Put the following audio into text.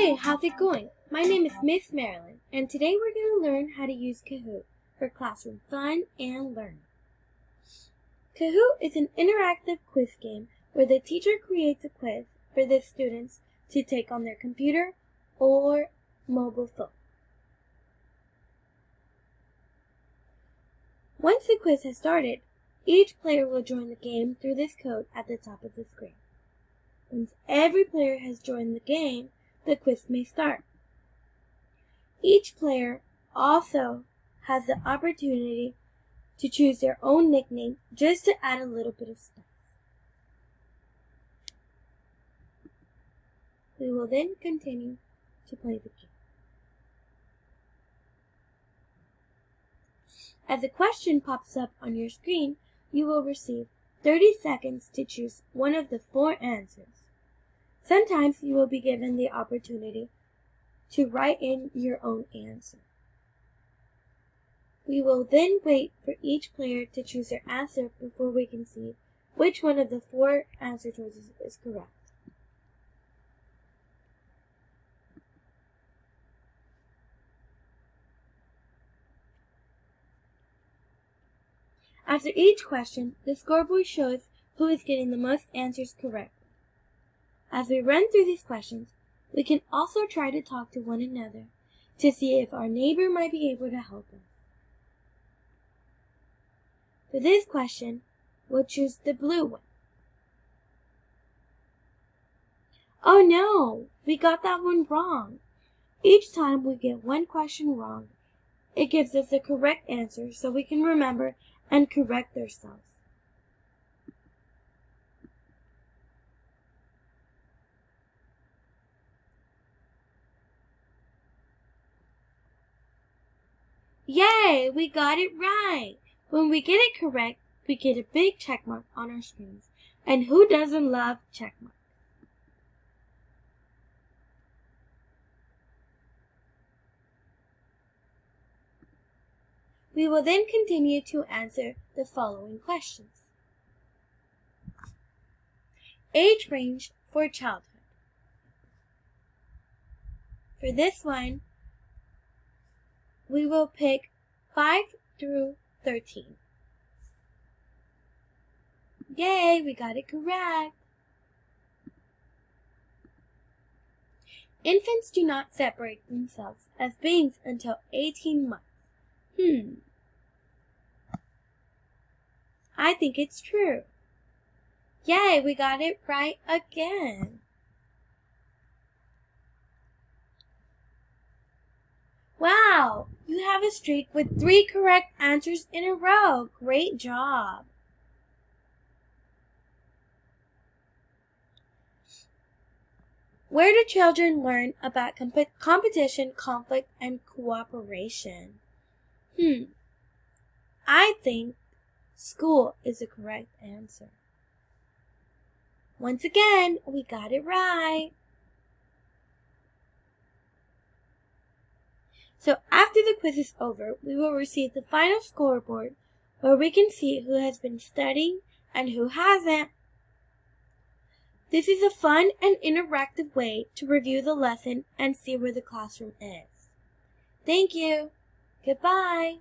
Hey, how's it going? My name is Miss Marilyn, and today we're going to learn how to use Kahoot for classroom fun and learning. Kahoot is an interactive quiz game where the teacher creates a quiz for the students to take on their computer or mobile phone. Once the quiz has started, each player will join the game through this code at the top of the screen. Once every player has joined the game, the quiz may start. Each player also has the opportunity to choose their own nickname just to add a little bit of spice. We will then continue to play the game. As a question pops up on your screen, you will receive 30 seconds to choose one of the 4 answers. Sometimes you will be given the opportunity to write in your own answer. We will then wait for each player to choose their answer before we can see which one of the 4 answer choices is correct. After each question, the scoreboard shows who is getting the most answers correct. As we run through these questions, we can also try to talk to one another to see if our neighbor might be able to help us. For this question, we'll choose the blue one. Oh no, we got that one wrong. Each time we get one question wrong, it gives us the correct answer so we can remember and correct ourselves. Yay, we got it right! When we get it correct, we get a big check mark on our screens. And who doesn't love check marks? We will then continue to answer the following questions. Age range for childhood. For this one, we will pick 5 through 13. Yay, we got it correct! Infants do not separate themselves as beings until 18 months. I think it's true. Yay, we got it right again. Wow, you have a streak with 3 correct answers in a row. Great job. Where do children learn about competition, conflict, and cooperation? I think school is the correct answer. Once again, we got it right. So after the quiz is over, we will receive the final scoreboard where we can see who has been studying and who hasn't. This is a fun and interactive way to review the lesson and see where the classroom is. Thank you. Goodbye.